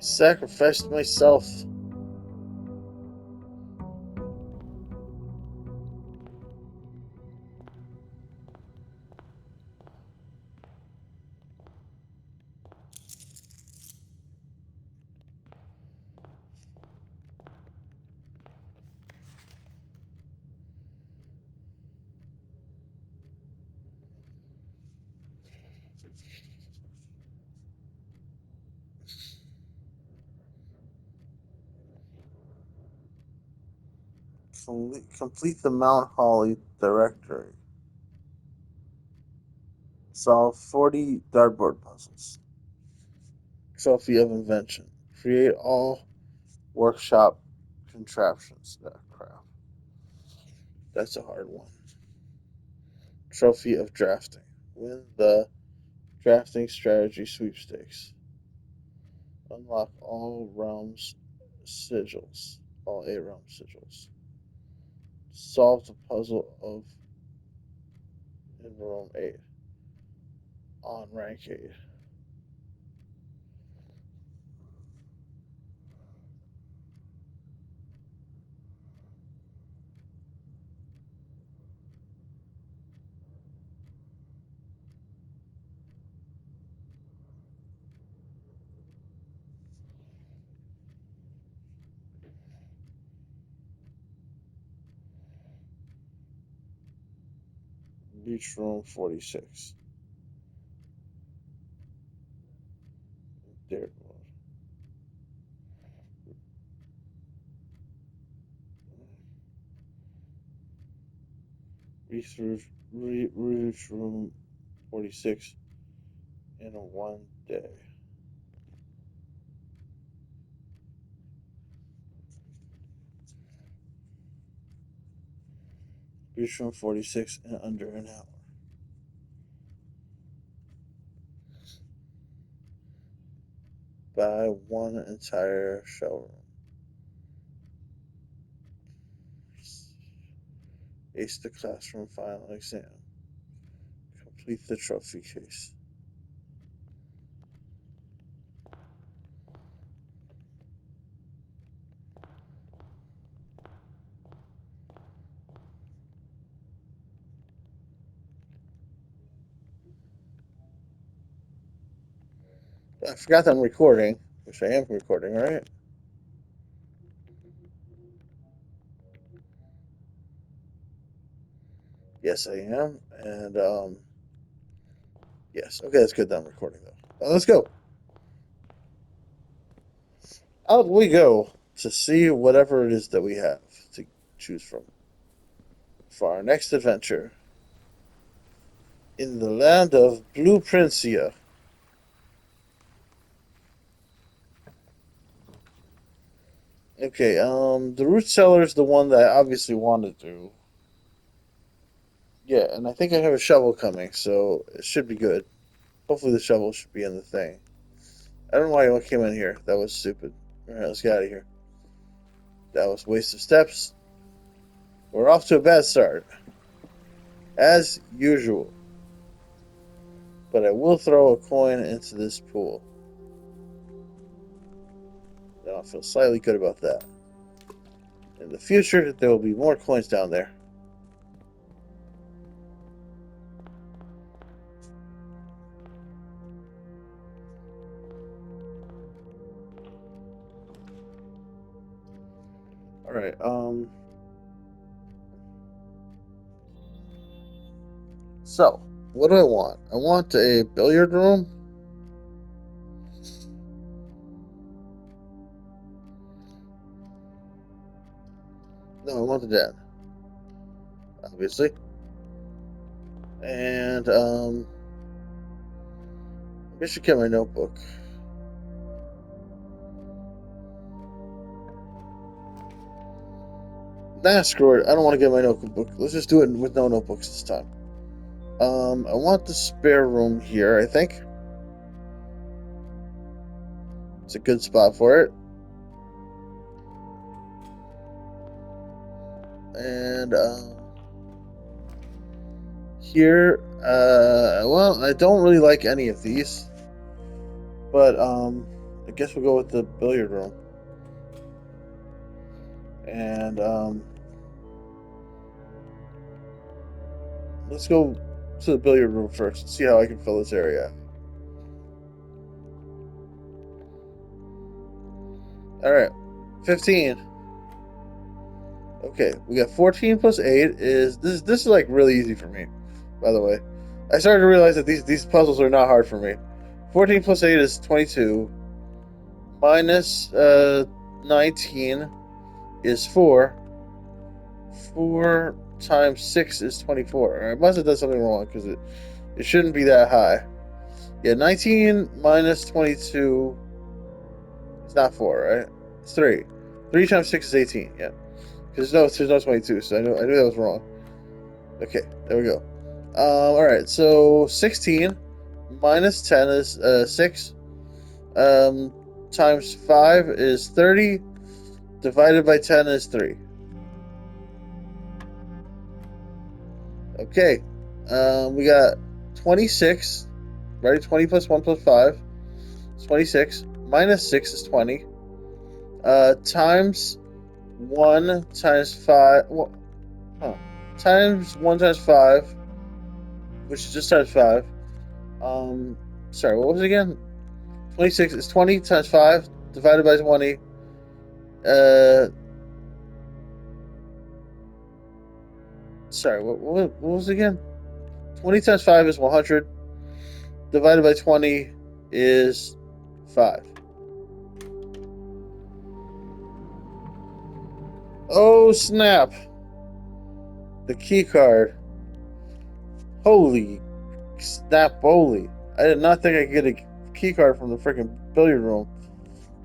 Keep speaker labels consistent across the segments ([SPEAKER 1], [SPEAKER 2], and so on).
[SPEAKER 1] Sacrificed myself. Complete the Mount Holly directory. Solve 40 dartboard puzzles. Trophy of Invention. Create all workshop contraptions. Crap. That's a hard one. Trophy of Drafting. Win the drafting strategy sweepstakes. Unlock all realms sigils. All 8 realm sigils. Solve the puzzle of in Realm 8 on rank 8. Reach room 46. There. Reach room 46 in one day. Reach room 46 in under an hour. Buy one entire showroom. Ace the classroom final exam. Complete the trophy case. I forgot that I'm recording, which I am recording, right? Yes, I am. And, yes. Okay, that's good that I'm recording, though. Let's go. Out we go to see whatever it is that we have to choose from for our next adventure in the land of Blue Princia. Okay, the root cellar is the one that I obviously wanted to. Yeah, and I think I have a shovel coming, so it should be good. Hopefully, the shovel should be in the thing. I don't know why I came in here. That was stupid. All right, let's get out of here. That was a waste of steps. We're off to a bad start, as usual. But I will throw a coin into this pool. Now I feel slightly good about that. In the future, there will be more coins down there. All right. So, what do I want? I want a billiard room. No, I want the den, obviously. And I should get my notebook. Nah, screw it. I don't want to get my notebook. Let's just do it with no notebooks this time. I want the spare room here. I think it's a good spot for it. And here, well, I don't really like any of these, but I guess we'll go with the billiard room. And let's go to the billiard room first and see how I can fill this area. All right, 15. Okay, we got 14 plus 8 is this is like really easy for me, by the way. I started to realize that these puzzles are not hard for me. 14 plus 8 is 22. Minus 19 is 4. 4 times 6 is 24. I must have done something wrong because it shouldn't be that high. Yeah, 19 minus 22 is not 4, right? It's 3. 3 times 6 is 18, yeah. Because there's no 22, so I knew that was wrong. Okay, there we go. Alright, so 16 minus 10 is 6. Times 5 is 30. Divided by 10 is 3. Okay. We got 26. Right? 20 plus 1 plus 5 is 26. Minus 6 is 20. Times 1 times 5. Well, times 1 times 5, which is just times 5. Sorry, what was it again? 26 is 20 times 5 divided by 20. Sorry, what was it again? 20 times 5 is 100. Divided by 20 is 5. Oh, snap. The key card. Holy snap, holy. I did not think I could get a key card from the freaking billiard room.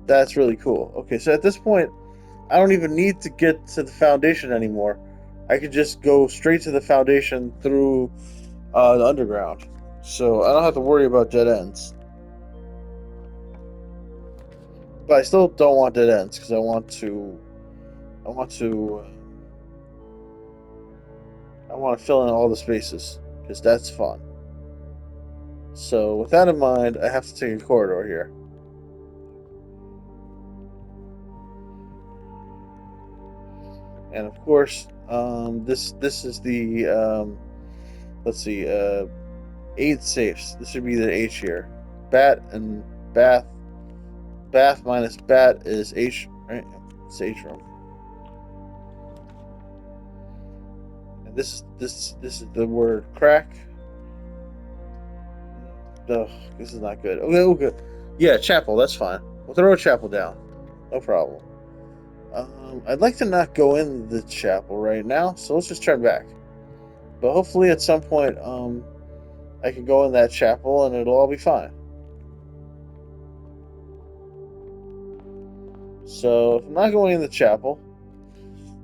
[SPEAKER 1] That's really cool. Okay, so at this point, I don't even need to get to the foundation anymore. I could just go straight to the foundation through the underground. So I don't have to worry about dead ends. But I still don't want dead ends because I want to fill in all the spaces because that's fun. So with that in mind, I have to take a corridor here. And of course, this is the let's see, 8 safes. This should be the H here. Bat and bath. Bath minus bat is H, right? It's H room. And this is the word crack. Ugh, this is not good. Okay. Yeah, chapel. That's fine. We'll throw a chapel down. No problem. I'd like to not go in the chapel right now, so let's just turn back. But hopefully at some point, I can go in that chapel and it'll all be fine. So if I'm not going in the chapel,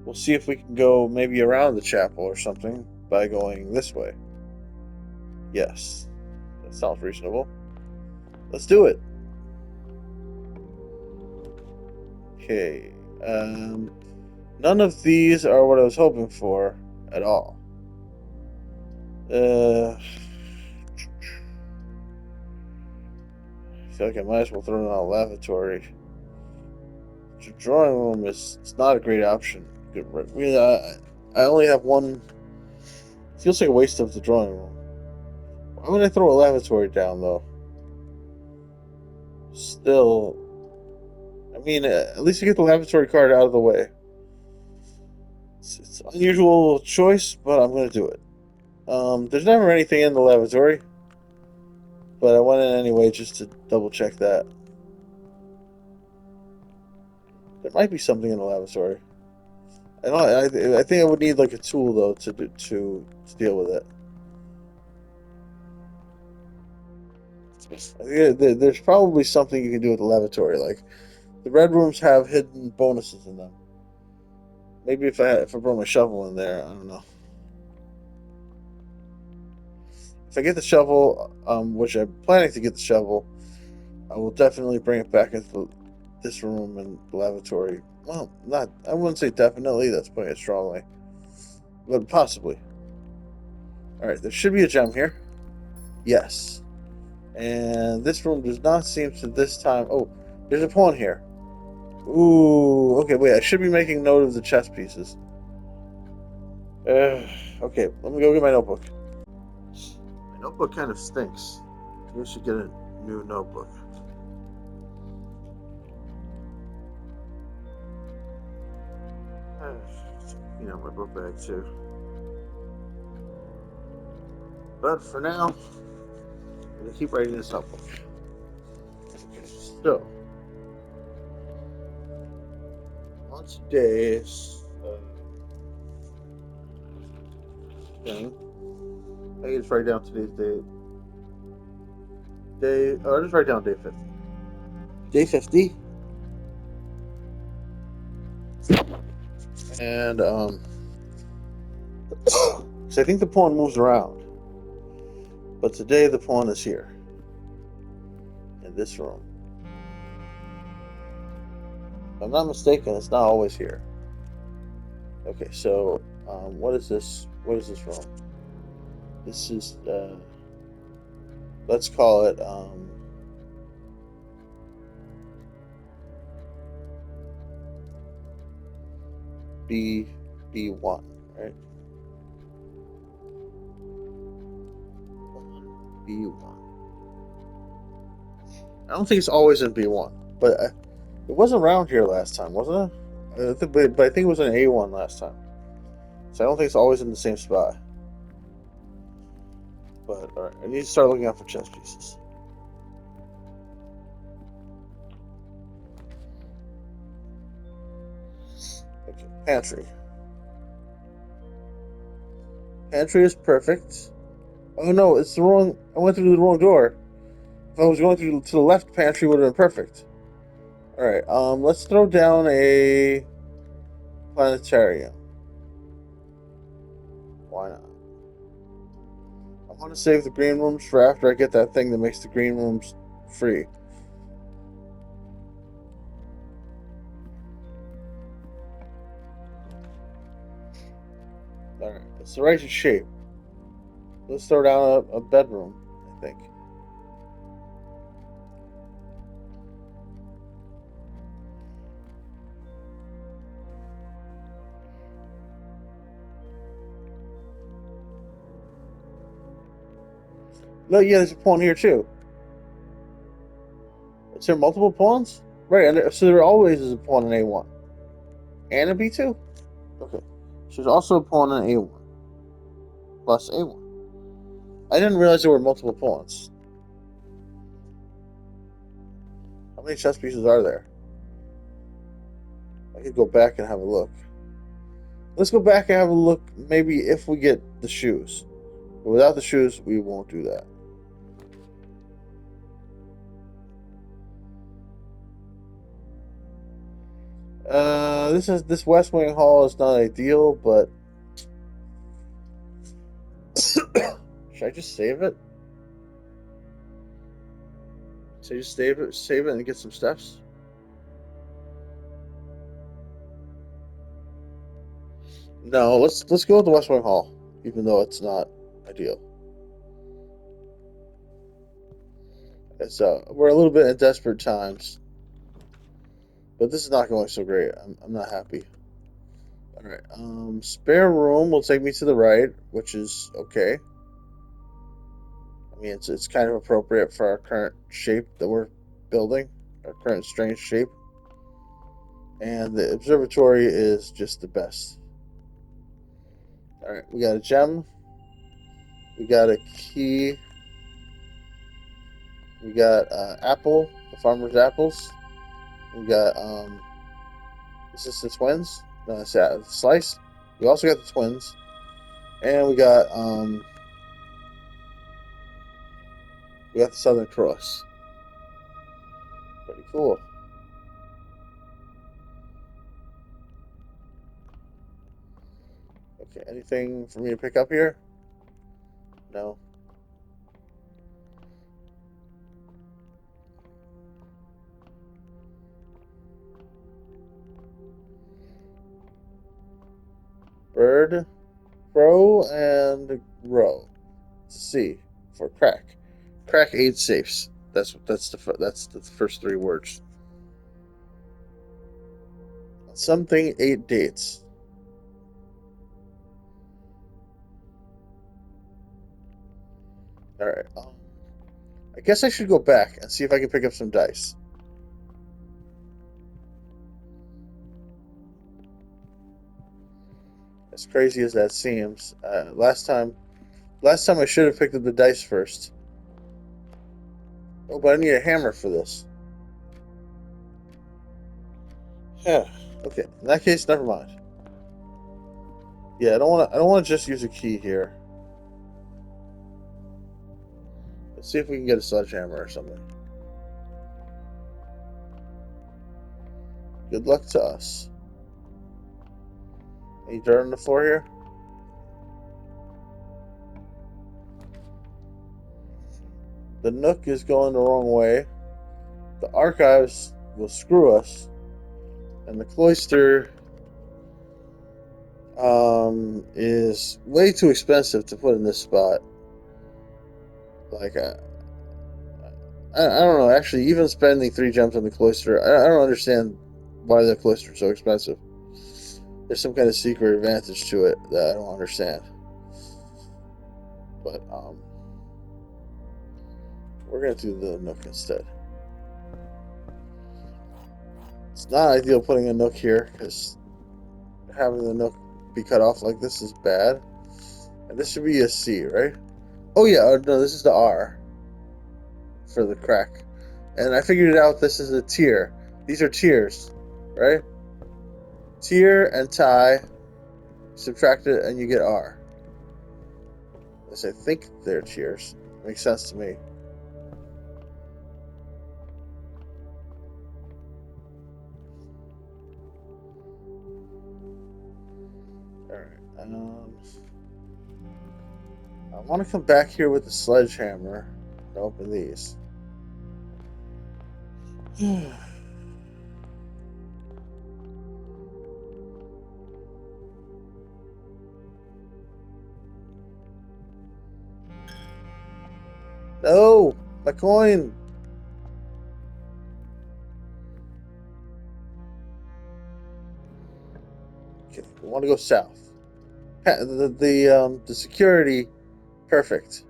[SPEAKER 1] we'll see if we can go maybe around the chapel or something by going this way. Yes, that sounds reasonable. Let's do it. Okay. None of these are what I was hoping for at all. I feel like I might as well throw in a lavatory. The drawing room it's not a great option. I only have one. It feels like a waste of the drawing room. Why would I throw a lavatory down though? Still, I mean, at least you get the lavatory card out of the way. It's an unusual choice, but I'm going to do it. There's never anything in the lavatory, but I went in anyway just to double check that. There might be something in the lavatory. I think I would need like a tool though to deal with it. There's probably something you can do with the lavatory. Like the red rooms have hidden bonuses in them. Maybe if I brought my shovel in there, I don't know. If I get the shovel, which I'm planning to get the shovel, I will definitely bring it back into this room and the lavatory. Well, I wouldn't say definitely. That's putting it strongly, but possibly. All right, there should be a gem here. Yes. And this room does not seem to this time. Oh, There's a pawn here. Ooh, okay, wait, I should be making note of the chess pieces. Okay, let me go get my notebook. My notebook kind of stinks. We should get a new notebook. You know, my book bag too. But for now, I'm gonna keep writing this notebook. Okay, so on today's thing, I just write down today's date. I'll just write down day 50. Day 50. And so I think the pawn moves around. But today the pawn is here. In this room. If I'm not mistaken, it's not always here. Okay, so what is this? What is this room? This is let's call it B1, right? B1. I don't think it's always in B1, but it wasn't around here last time, wasn't it? But I think it was in A1 last time. So I don't think it's always in the same spot. But alright, I need to start looking out for chess pieces. Okay, pantry. Pantry is perfect. Oh no, it's the wrong. I went through the wrong door. If I was going to the left, pantry would have been perfect. All right. Let's throw down a planetarium. Why not? I want to save the green rooms for after I get that thing that makes the green rooms free. All right. It's the right shape. Let's throw down a bedroom, I think. No, yeah, there's a pawn here too. Is there multiple pawns? Right, and so there always is a pawn in A1. And a B2? Okay. So there's also a pawn in A1. Plus A1. I didn't realize there were multiple pawns. How many chess pieces are there? I could go back and have a look. Let's go back and have a look, maybe if we get the shoes. But without the shoes, we won't do that. This West Wing Hall is not ideal, but should I just save it? Should I just save it, and get some steps? No, let's go with the West Wing Hall, even though it's not ideal. It's we're a little bit in desperate times, but this is not going so great. I'm not happy. All right, spare room will take me to the right, which is okay. I mean, it's kind of appropriate for our current shape that we're building, our current strange shape. And the observatory is just the best. All right, we got a gem. We got a key. We got apple, the farmer's apples. We got is this the twins? No, it's the slice. We also got the twins, and we got the Southern Cross. Pretty cool. Okay, anything for me to pick up here? No. Bird, crow, and row. C for crack. Crack aids safes. That's the first three words. Something 8 dates. All right. I guess I should go back and see if I can pick up some dice. As crazy as that seems, last time I should have picked up the dice first. Oh, but I need a hammer for this. Yeah. Okay. In that case, never mind. Yeah, I don't want to. I don't want to just use a key here. Let's see if we can get a sledgehammer or something. Good luck to us. Any dirt on the floor here? The Nook is going the wrong way. The archives will screw us, and the cloister is way too expensive to put in this spot. Like I don't know. Actually, even spending 3 gems on the cloister, I don't understand why the cloister is so expensive. There's some kind of secret advantage to it that I don't understand. But we're gonna do the Nook instead. It's not ideal putting a Nook here because having the Nook be cut off like this is bad. And this should be a C, right? Oh yeah, no, this is the R for the crack. And I figured it out. This is a tier. These are tiers, right? Tier and tie, subtract it, and you get R. As I think they're tiers. Makes sense to me. All right. I want to come back here with the sledgehammer and open these. No, my coin. Okay, we want to go south. The security, perfect.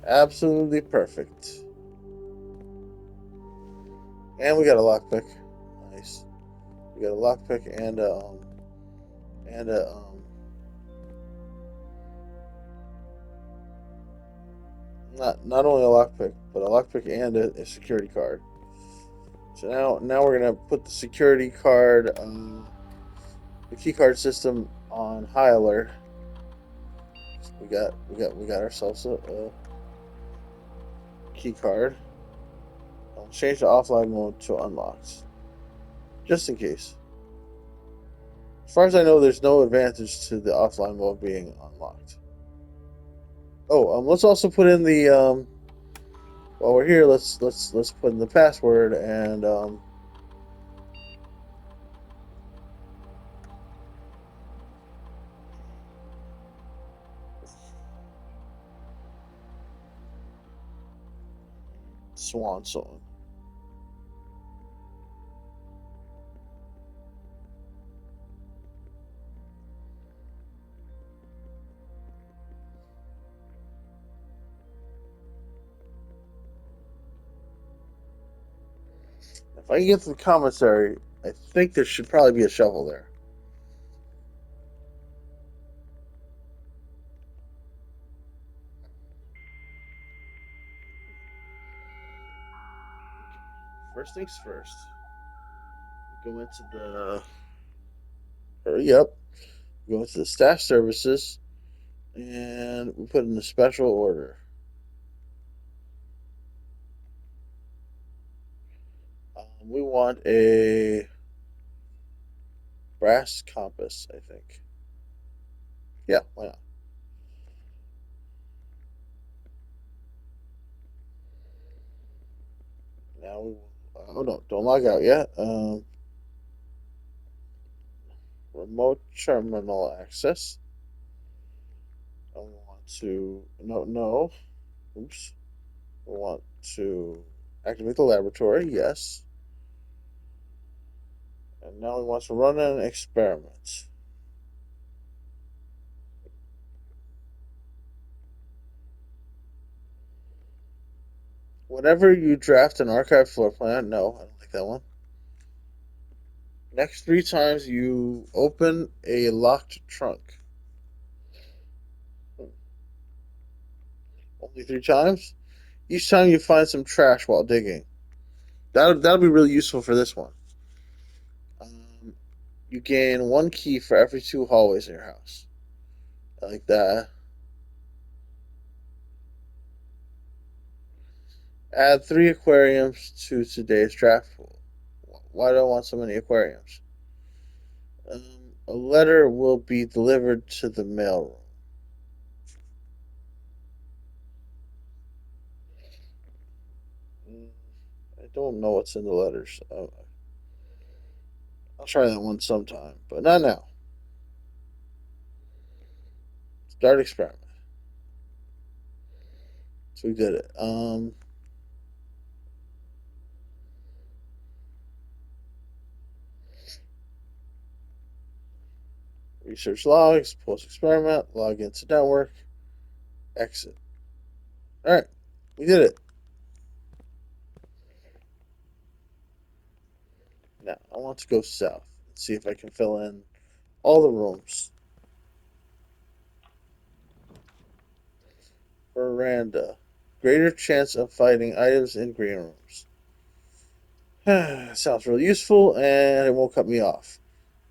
[SPEAKER 1] Absolutely perfect. And we got a lockpick. Nice. We got a lockpick and a not only a lockpick, but a lockpick and a security card. So now we're gonna put the security card, the key card system on high alert. We got ourselves a key card. I'll change the offline mode to unlocked, just in case. As far as I know, there's no advantage to the offline mode being unlocked. Oh, let's also put in the while we're here. Let's put in the password and swan song. If I can get to the commissary, I think there should probably be a shovel there. First things first. Go into the hurry up. Go into the staff services, and we put in a special order. We want a brass compass, I think. Yeah, why not? Now we. Oh no! Don't log out yet. Remote terminal access. I want to. No, no. Oops. We want to activate the laboratory, yes. And now we want to run an experiment. Whenever you draft an archive floor plan, no, I don't like that one. Next three times you open a locked trunk. Only three times? Each time you find some trash while digging. That'll be really useful for this one. Um, you gain one key for every two hallways in your house. I like that. Add three aquariums to today's draft pool. Why do I want so many aquariums? A letter will be delivered to the mailroom. Mm, I don't know what's in the letters. I'll try that one sometime, but not now. Start experiment. So we did it. Research logs, post experiment, log into network, exit. All right, we did it. Now I want to go south and see if I can fill in all the rooms. Veranda. Greater chance of finding items in green rooms. Sounds really useful, and it won't cut me off.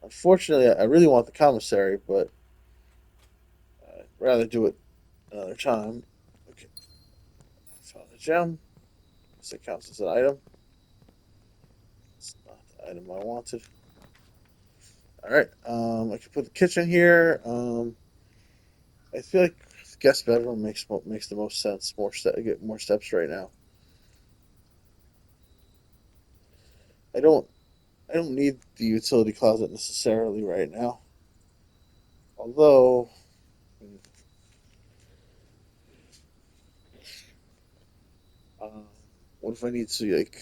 [SPEAKER 1] Unfortunately, I really want the commissary, but I'd rather do it another time. Okay, found a gem. Guess it counts as an item. It's not the item I wanted. All right. I can put the kitchen here. I feel like the guest bedroom makes the most sense. Get more steps right now. I don't I don't need the utility closet necessarily right now. Although, uh, what if I need to like?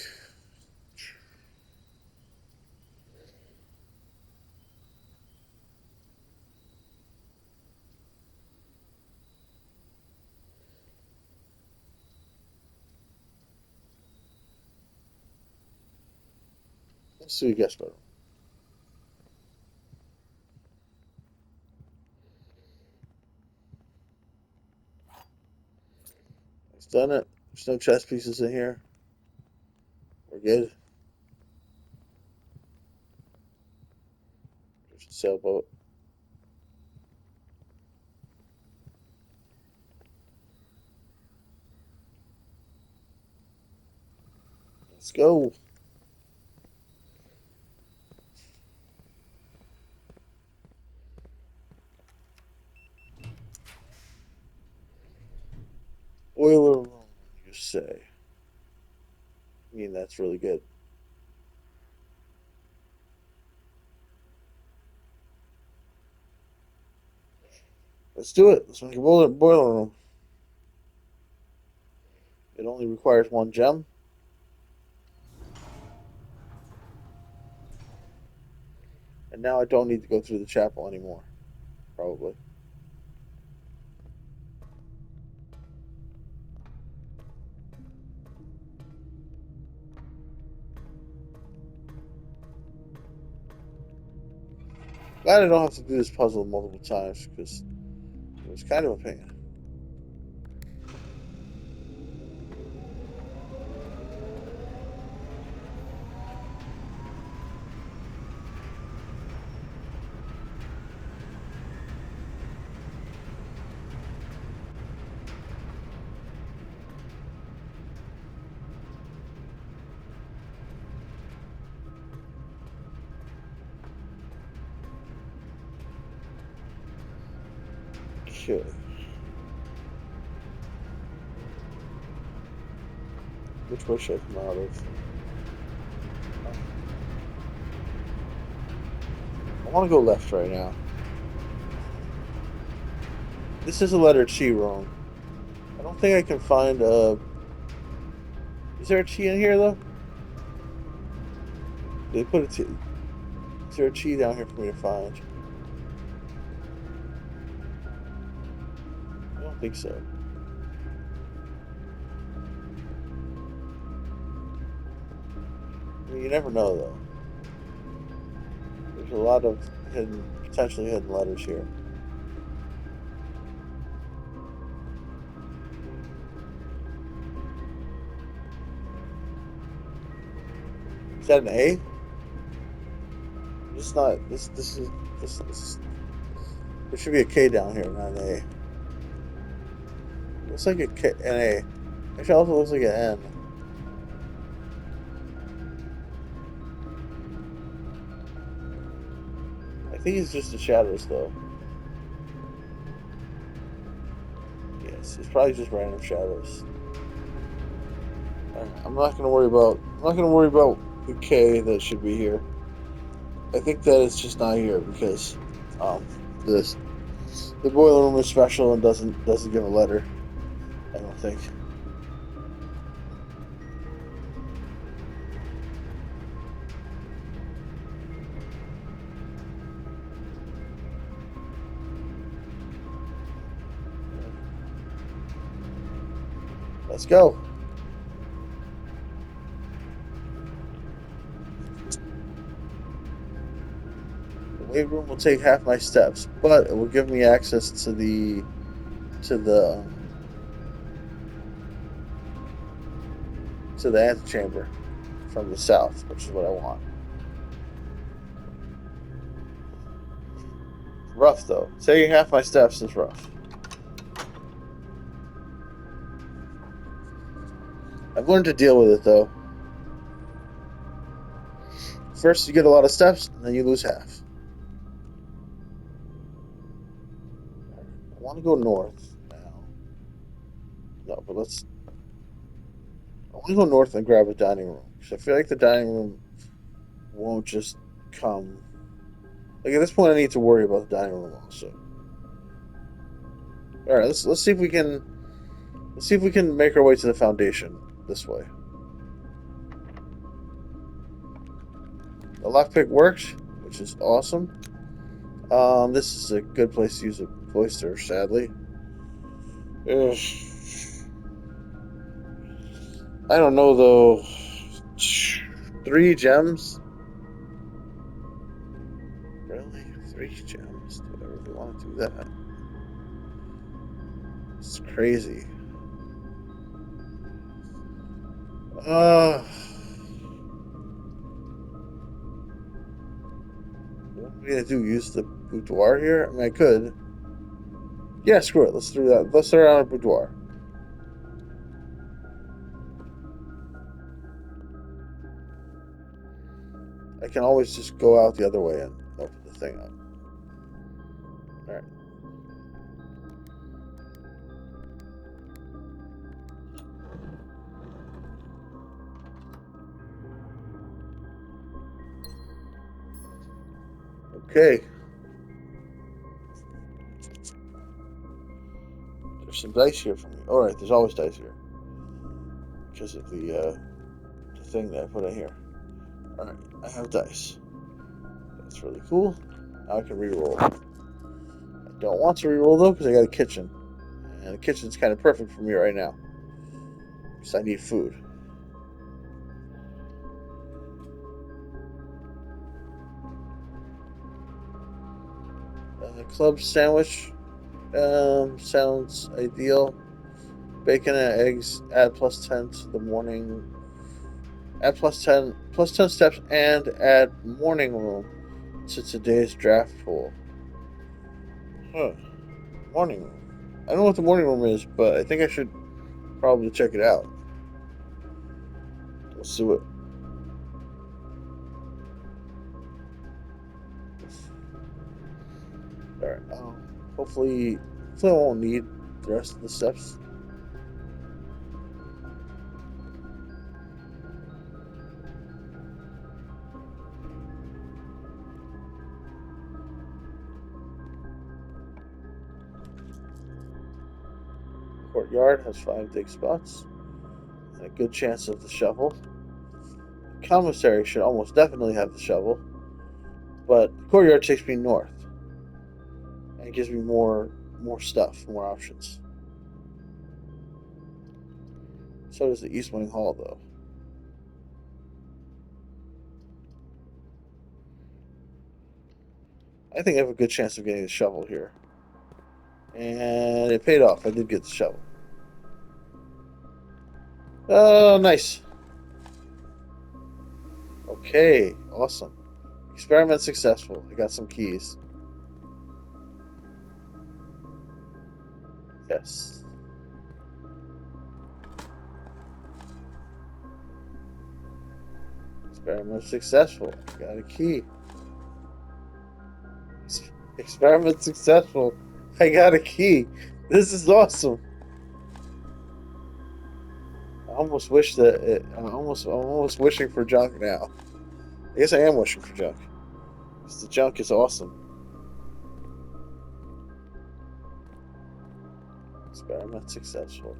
[SPEAKER 1] Let's do a guest bedroom. I've done it. There's no chess pieces in here. We're good. There's a sailboat. Let's go. Boiler room, you say? I mean, that's really good. Let's do it. Let's make a boiler room. It only requires one gem, and now I don't need to go through the chapel anymore. Probably. Glad I don't have to do this puzzle multiple times because it was kind of a pain. Okay. Which way should I come out of? I want to go left right now. This is a letter T wrong. I don't think I can find a Is there a T in here though? They put a T. Is there a T down here for me to find? I don't think so. I mean, you never know though. There's a lot of potentially hidden letters here. Is that an A? It's not. This. There should be a K down here, not an A. Looks like an A. Actually, also looks like an N. I think it's just the shadows, though. Yes, it's probably just random shadows. I'm not gonna worry about. I'm not gonna worry about the K that should be here. I think that it's just not here because um, this the boiler room is special and doesn't give a letter. I don't think. Let's go. The weight room will take half my steps, but it will give me access to the to the antechamber from the south, which is what I want. Rough though. Taking half my steps is rough. I've learned to deal with it though. First you get a lot of steps, and then you lose half. I want to go north now. No, but let's. I want to go north and grab a dining room because I feel like the dining room won't just come. Like at this point, I need to worry about the dining room also. All right, let's see if we can make our way to the foundation this way. The lockpick works, which is awesome. This is a good place to use a cloister, sadly. Ugh. I don't know though. 3 gems? Really? 3 gems? Do I really want to do that? It's crazy. Uh, what am I gonna do? Use the boudoir here? I mean, I could. Yeah, screw it. Let's do that. Let's throw it on a boudoir. I can always just go out the other way and open the thing up. All right. Okay. There's some dice here for me. All right. There's always dice here because of the thing that I put in here. All right. I have dice. That's really cool. Now I can re-roll. I don't want to re-roll though because I got a kitchen, and the kitchen's kind of perfect for me right now because I need food. The club sandwich sounds ideal. Bacon and eggs. Add +10 to the morning. Add plus 10 steps and add morning room to today's draft pool. Huh. Morning room. I don't know what the morning room is, but I think I should probably check it out. Let's do it. All right. Hopefully I won't need the rest of the steps. Courtyard has 5 dig spots. and a good chance of the shovel. The commissary should almost definitely have the shovel, but the courtyard takes me north and gives me more stuff, more options. So does the East Wing Hall, though. I think I have a good chance of getting the shovel here. And it paid off. I did get the shovel. Oh, nice. Okay, awesome. Experiment successful. I got some keys. Yes. Experiment successful. Got a key. Experiment successful. I got a key. This is awesome. I almost wish that I'm almost wishing for junk now. I guess I am wishing for junk. Because the junk is awesome. Experiment successful.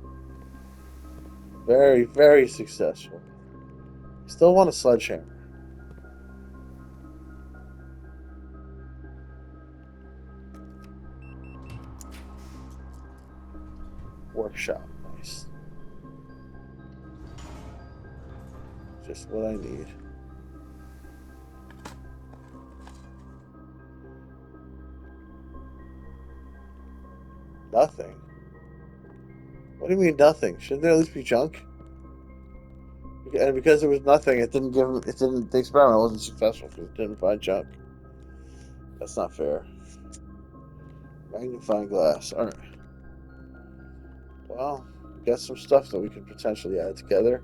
[SPEAKER 1] Very, very successful. Still want a sledgehammer. Workshop. Nice. Just what I need. Nothing. What do you mean nothing? Shouldn't there at least be junk? And because there was nothing, it didn't give. It didn't. The experiment wasn't successful because it didn't find junk. That's not fair. Magnifying glass. All right. Well, we got some stuff that we could potentially add together.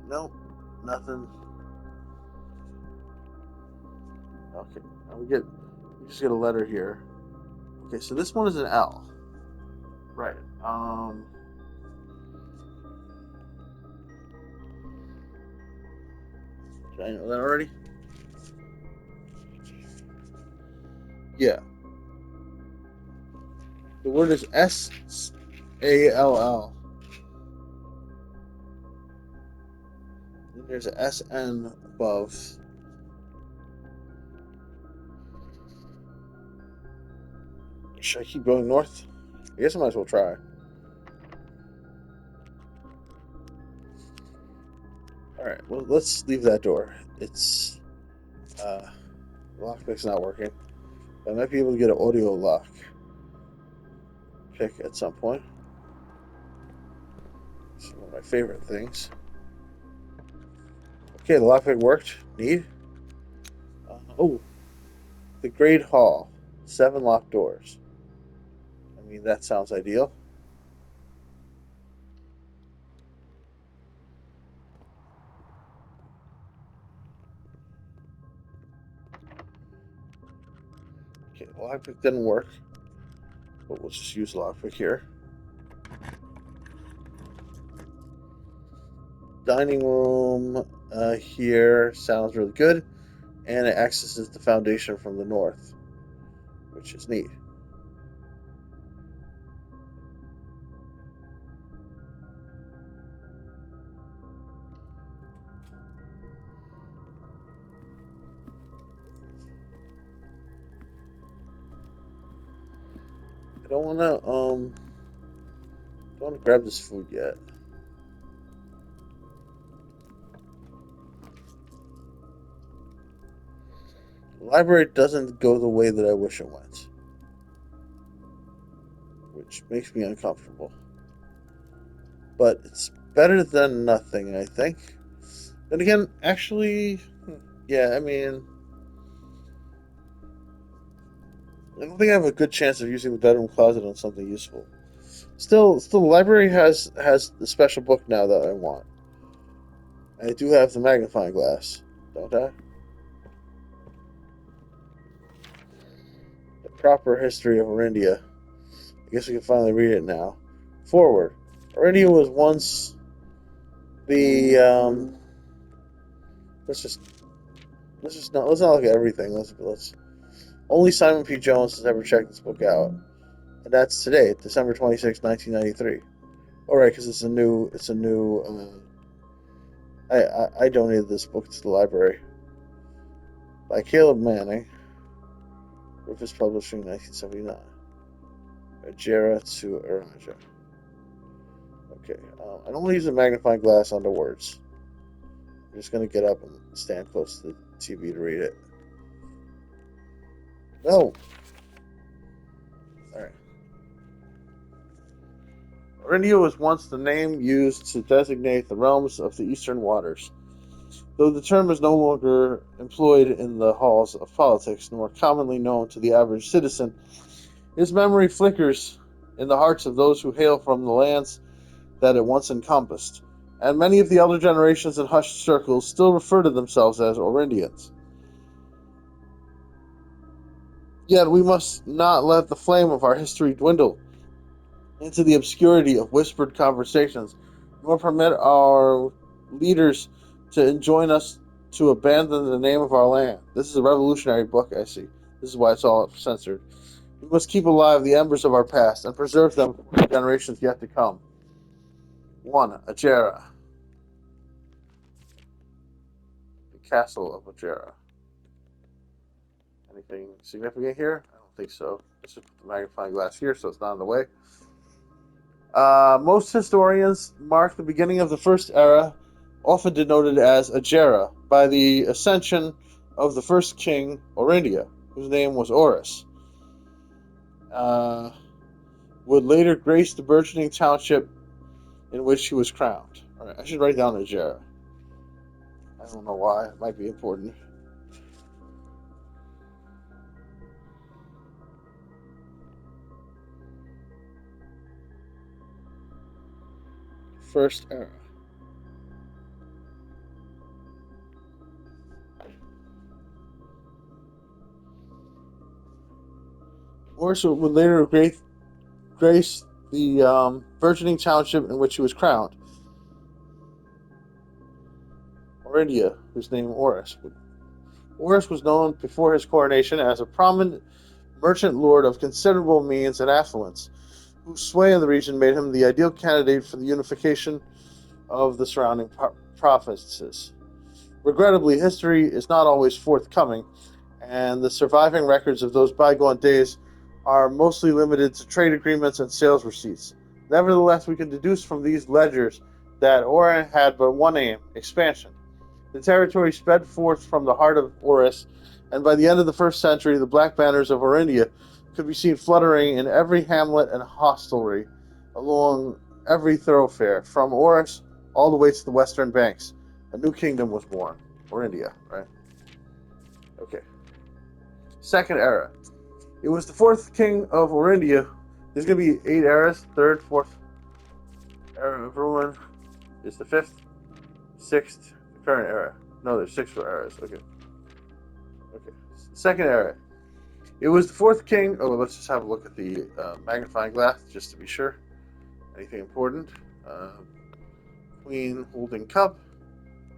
[SPEAKER 1] Nope. Nothing. Okay. Now we just get a letter here. Okay, so this one is an L. Right. Did I know that already? Yeah. The word is SALL. Then there's a SN above. Should I keep going north? I guess I might as well try. Alright, well, let's leave that door. It's, lockpick's not working. I might be able to get an audio lock pick at some point. It's one of my favorite things. Okay, the lockpick worked. Neat. Oh, the Great Hall. 7 locked doors. I mean, that sounds ideal. Okay, the lockpick didn't work. But we'll just use lockpick here. Dining room here sounds really good. And it accesses the foundation from the north, which is neat. I don't want to grab this food yet. The library doesn't go the way that I wish it went, which makes me uncomfortable. But it's better than nothing, I think. Then again, actually, yeah, I mean, I don't think I have a good chance of using the bedroom closet on something useful. Still, the library has the special book now that I want. I do have the magnifying glass, don't I? The proper history of Orindia. I guess we can finally read it now. Forward. Orindia was once the let's just let's not look at everything. Let's only Simon P. Jones has ever checked this book out, and that's today, December 26, 1993. All right, because it's a new. I donated this book to the library by Caleb Manning, Rufus Publishing, 1979. Ajera to Araja. Okay, I don't want to use a magnifying glass on the words. I'm just gonna get up and stand close to the TV to read it. No. All right. Orindia was once the name used to designate the realms of the eastern waters. Though the term is no longer employed in the halls of politics, nor commonly known to the average citizen, his memory flickers in the hearts of those who hail from the lands that it once encompassed, and many of the elder generations in hushed circles still refer to themselves as Orindians. Yet we must not let the flame of our history dwindle into the obscurity of whispered conversations, nor permit our leaders to enjoin us to abandon the name of our land. This is a revolutionary book, I see. This is why it's all censored. We must keep alive the embers of our past and preserve them for generations yet to come. 1. Ajera, the castle of Ajera. Anything significant here? I don't think so. Let's just put the magnifying glass here so it's not in the way. Most historians mark the beginning of the first era, often denoted as Ajera, by the ascension of the first king, Orindia, whose name was Horus, uh, would later grace the burgeoning township in which he was crowned. All right, I should write down Ajera. I don't know why. It might be important. First era. Horus would later grace the burgeoning township in which he was crowned. Orindia, whose name Horus. Horus was known before his coronation as a prominent merchant lord of considerable means and affluence, whose sway in the region made him the ideal candidate for the unification of the surrounding provinces. Regrettably, history is not always forthcoming, and the surviving records of those bygone days are mostly limited to trade agreements and sales receipts. Nevertheless, we can deduce from these ledgers that Orin had but one aim: expansion. The territory sped forth from the heart of Oris, and by the end of the first century, the black banners of Orindia could be seen fluttering in every hamlet and hostelry along every thoroughfare, from Oris all the way to the western banks. A new kingdom was born. Orindia, right? Okay. Second era. It was the fourth king of Orindia. There's going to be 8 eras. Third, fourth era of ruin is the fifth, sixth, the current era. No, there's 6 eras. Okay. Okay. Second era. It was the fourth king. Oh, let's just have a look at the magnifying glass just to be sure. Anything important? Uh, Queen holding cup,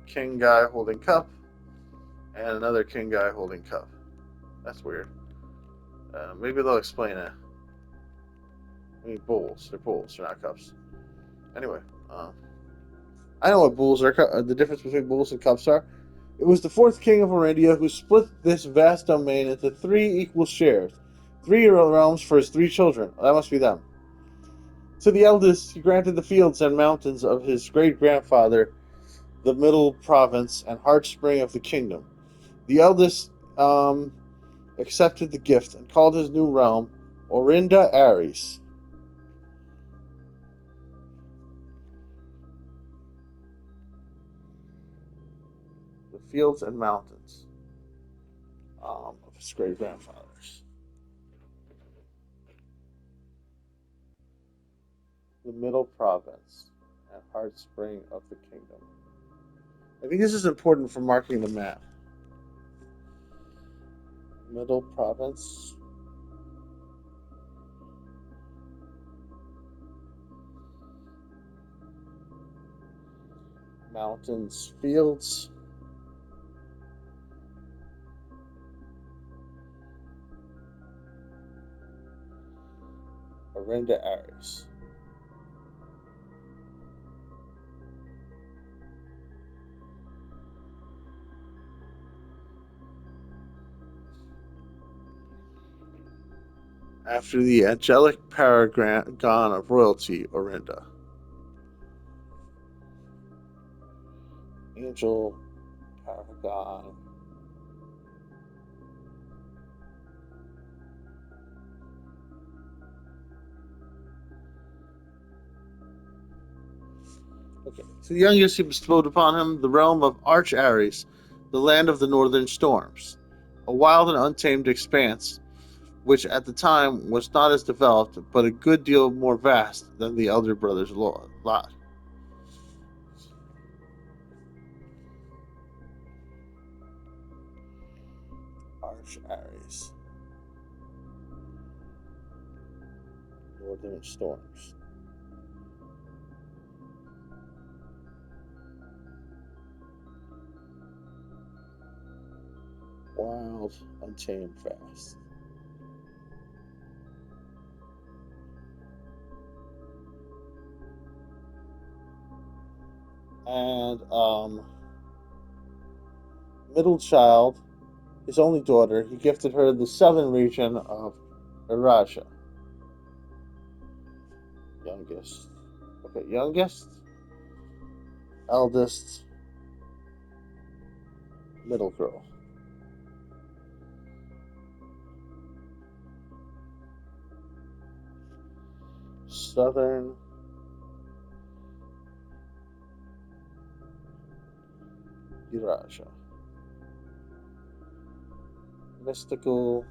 [SPEAKER 1] king guy holding cup, and another king guy holding cup. That's weird. Maybe they'll explain it. I mean, bowls. They're bowls. They're not cups. Anyway, I know what bowls are. The difference between bowls and cups are. It was the fourth king of Orindia who split this vast domain into 3 equal shares. 3 realms for his 3 children. That must be them. To the eldest, he granted the fields and mountains of his great grandfather, the middle province and heartspring of the kingdom. The eldest accepted the gift and called his new realm Orinda Ares. The fields and mountains of his great grandfathers. The middle province and heartspring of the kingdom. I think this is important for marking the map. Middle province. Mountains, fields. Orinda Aries. After the angelic paragon of royalty, Orinda. Angel paragon. Okay. To the youngest he bestowed upon him the realm of Arch Aries, the land of the northern storms, a wild and untamed expanse, which at the time was not as developed, but a good deal more vast than the elder brother's lot. Arch Aries, northern storms. Wild, untamed, vast. And middle child, his only daughter, he gifted her the southern region of Eurasia. Youngest. Okay, youngest, eldest, middle girl. Southern Eurasia. Mystical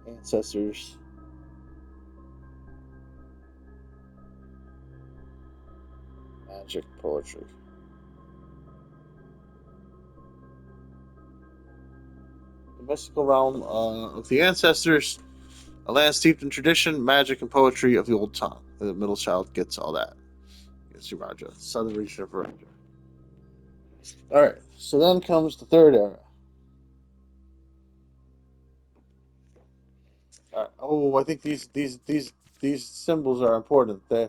[SPEAKER 1] ancestors. Magic poetry. The mystical realm of the ancestors, a land steeped in tradition, magic, and poetry of the old tongue. The middle child gets all that. Gets Raja, southern region of Raja. All right, so then comes the third era. Oh, I think these symbols are important. I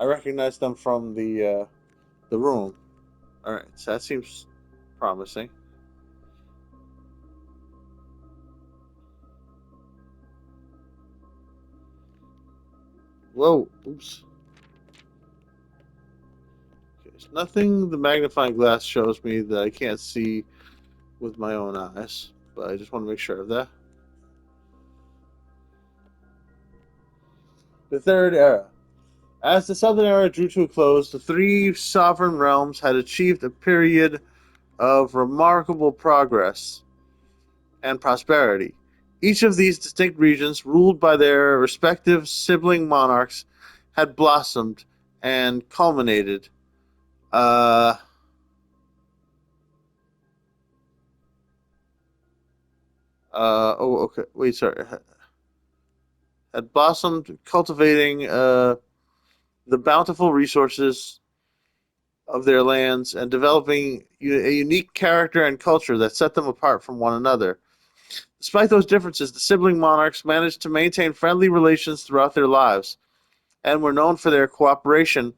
[SPEAKER 1] recognize them from the room. All right, so that seems promising. Whoa, oops. Okay, there's nothing the magnifying glass shows me that I can't see with my own eyes, but I just want to make sure of that. The third era. As the Southern Era drew to a close, the three sovereign realms had achieved a period of remarkable progress and prosperity. Each of these distinct regions, ruled by their respective sibling monarchs, had blossomed and culminated. Uh, okay. Wait, sorry. Had blossomed, cultivating the bountiful resources of their lands and developing a unique character and culture that set them apart from one another. Despite those differences, the sibling monarchs managed to maintain friendly relations throughout their lives and were known for their cooperation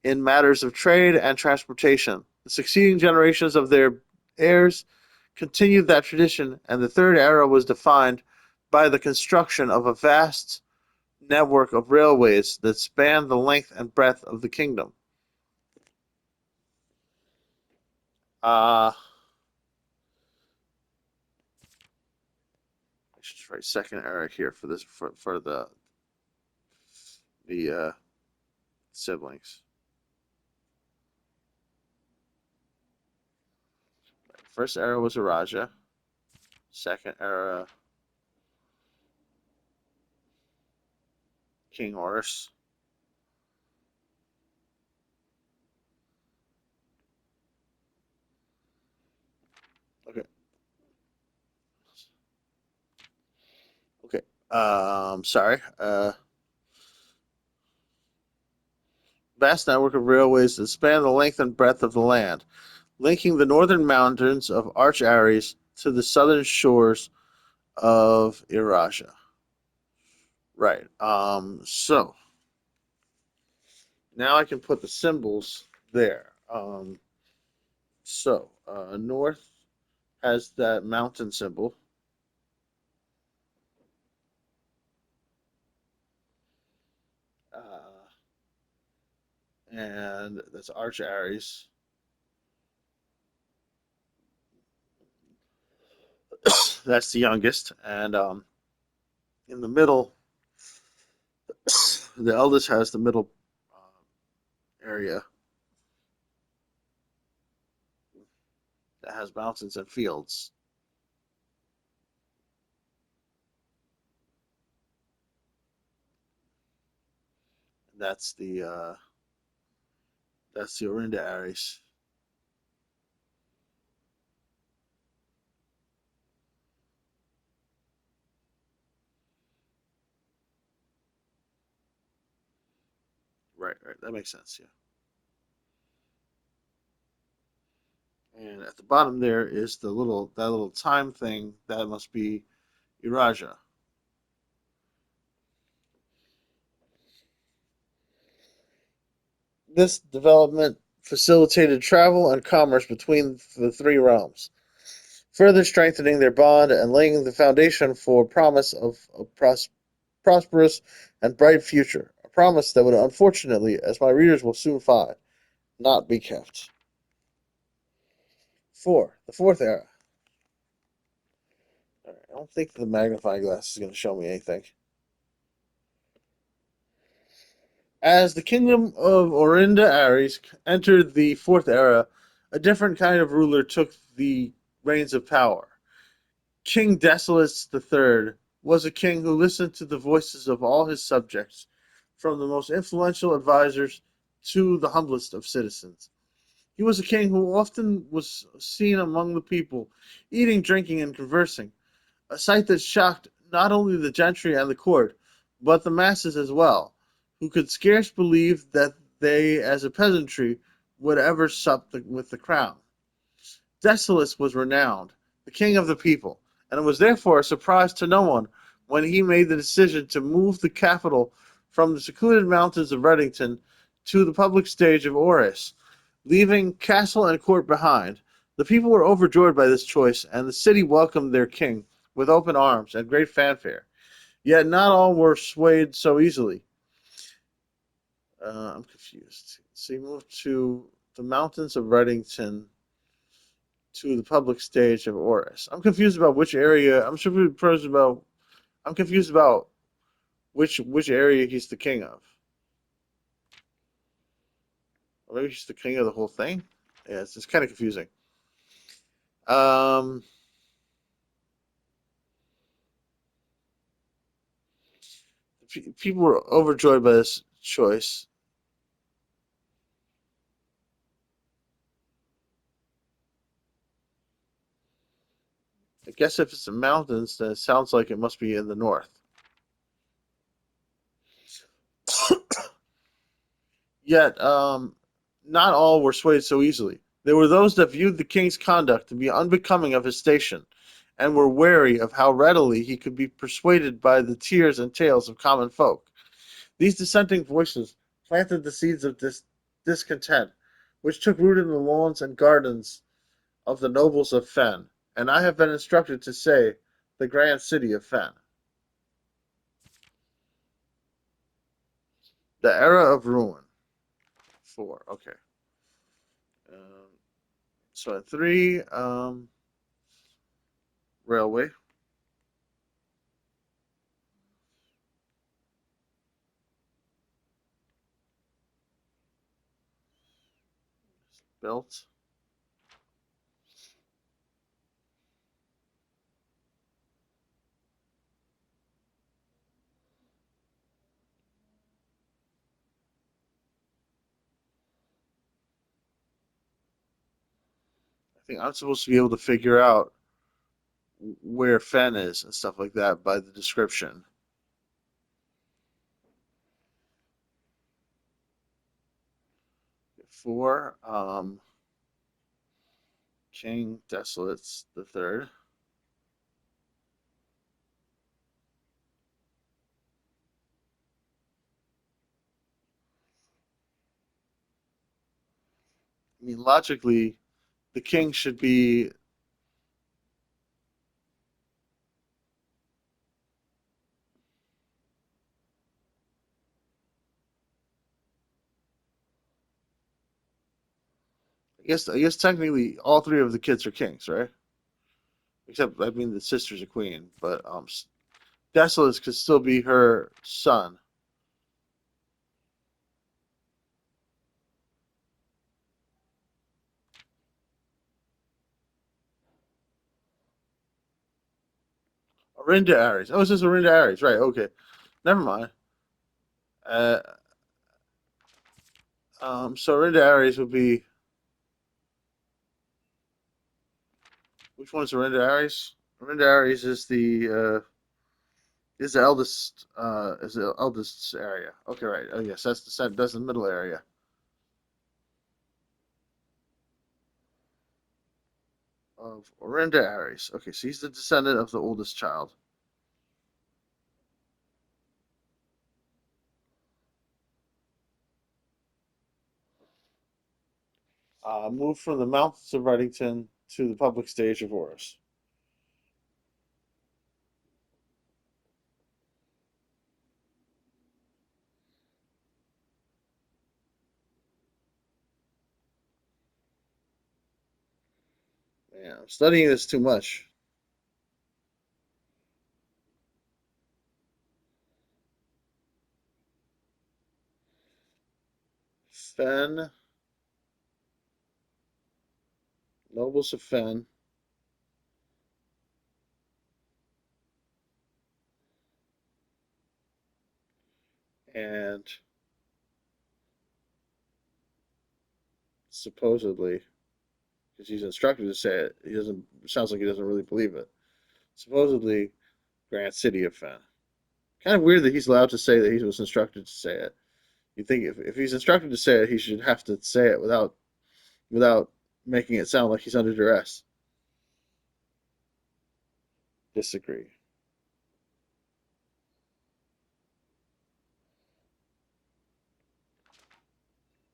[SPEAKER 1] in matters of trade and transportation. The succeeding generations of their heirs continued that tradition, and the Third Era was defined by the construction of a vast network of railways that spanned the length and breadth of the kingdom. I should write second era here for this for the siblings. First era was Araja. Second era, King Horus. Okay. Okay. Sorry. Vast network of railways that span the length and breadth of the land. linking the northern mountains of Arch Ares to the southern shores of Eurasia. Right. So now I can put the symbols there. North has that mountain symbol, uh, and that's Arch Ares. That's the youngest, and in the middle, the eldest has the middle area that has mountains and fields. That's the Orinda Ares. Right, right. That makes sense. Yeah. And at the bottom there is that little time thing. That must be Eurasia. This development facilitated travel and commerce between the three realms, further strengthening their bond and laying the foundation for promise of a prosperous and bright future. A promise that would unfortunately, as my readers will soon find, not be kept. 4. The Fourth Era. All right, I don't think the magnifying glass is going to show me anything. As the kingdom of Orinda Ares entered the Fourth Era, a different kind of ruler took the reins of power. King Decius III was a king who listened to the voices of all his subjects, from the most influential advisors to the humblest of citizens. He was a king who often was seen among the people, eating, drinking, and conversing, a sight that shocked not only the gentry and the court, but the masses as well, who could scarce believe that they, as a peasantry, would ever sup with the crown. Decius was renowned, the king of the people, and it was therefore a surprise to no one when he made the decision to move the capital from the secluded mountains of Redington to the public stage of Auris, leaving castle and court behind. The people were overjoyed by this choice, and the city welcomed their king with open arms and great fanfare. Yet not all were swayed so easily. I'm confused. So he moved to the mountains of Redington to the public stage of Oris. I'm confused about which area. I'm confused about which area he's the king of. Or maybe he's the king of the whole thing. Yeah, it's kind of confusing. Um, People were overjoyed by this choice. I guess if it's the mountains, then it sounds like it must be in the north. Yet, not all were swayed so easily. There were those that viewed the king's conduct to be unbecoming of his station, and were wary of how readily he could be persuaded by the tears and tales of common folk. These dissenting voices planted the seeds of discontent, which took root in the lawns and gardens of the nobles of Fen, and I have been instructed to say the grand city of Fen. The era of ruin. 4. Okay. Um, so at 3, railway built. I think I'm supposed to be able to figure out where Fen is and stuff like that by the description. 4. King Desolates the Third. I mean, logically, the king should be. I guess technically all three of the kids are kings, right? Except I mean the sister's a queen, but Desolates could still be her son. Orinda Aries. Oh, it's just Orinda Aries, right? Okay, never mind. Uh, so Orinda Aries would be which one's Orinda Aries? Orinda Aries is the eldest area. Okay, right. Oh yes, that's the middle area of Orinda Aries. Okay, so he's the descendant of the oldest child. Moved from the mountains of Reddington to the public stage of Horus. Man, I'm studying this too much. Fen, nobles of Fen, and supposedly, because he's instructed to say it, he doesn't. Sounds like he doesn't really believe it. Supposedly, Grand City of Fen. Kind of weird that he's allowed to say that he was instructed to say it. You think if he's instructed to say it, he should have to say it without making it sound like he's under duress. Disagree.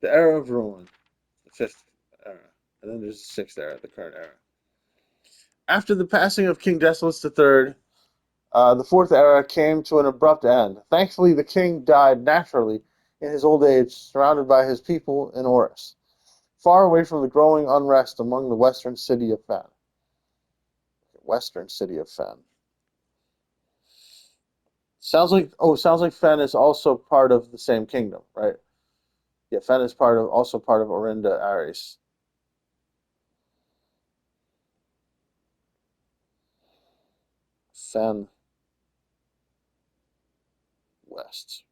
[SPEAKER 1] The era of ruin, the fifth era, and then there's the sixth era, the current era. After the passing of King Desolates III, the fourth era came to an abrupt end. Thankfully, the king died naturally in his old age, surrounded by his people in Orus, far away from the growing unrest among the western city of Fen. Western city of Fen. Sounds like Fen is also part of the same kingdom, right? Yeah, Fen is part of Orinda Aries. Fen West,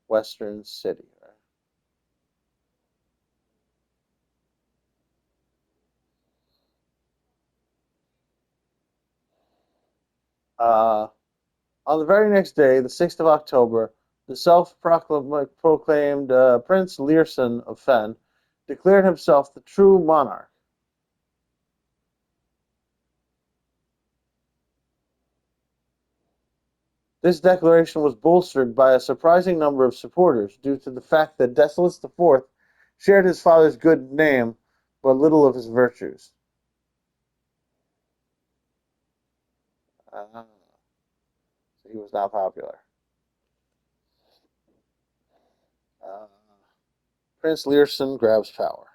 [SPEAKER 1] Western City. Right? Uh, on the very next day, the 6th of October, the self-proclaimed Prince Learson of Fen declared himself the true monarch. This declaration was bolstered by a surprising number of supporters due to the fact that Decius IV shared his father's good name but little of his virtues. Uh, so he was not popular. Uh, Prince Learson grabs power.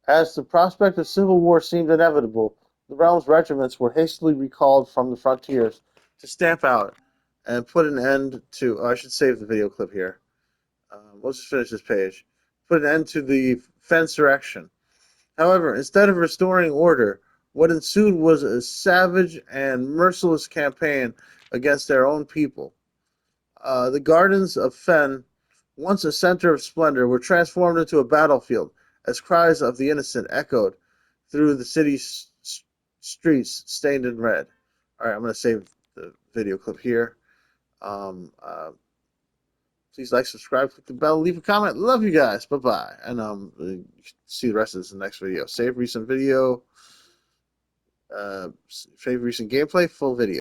[SPEAKER 1] As the prospect of civil war seemed inevitable, the realm's regiments were hastily recalled from the frontiers to stamp out and put an end to. Oh, I should save the video clip here. Let's just finish this page. Put an end to the Fensurrection. However, instead of restoring order, what ensued was a savage and merciless campaign against their own people. The gardens of Fen, once a center of splendor, were transformed into a battlefield as cries of the innocent echoed through the city's streets stained in red. All right, I'm going to save the video clip here. Please like, subscribe, click the bell, leave a comment. Love you guys. Bye-bye. And you can see the rest of this in the next video. Save recent video. Save recent gameplay, full video.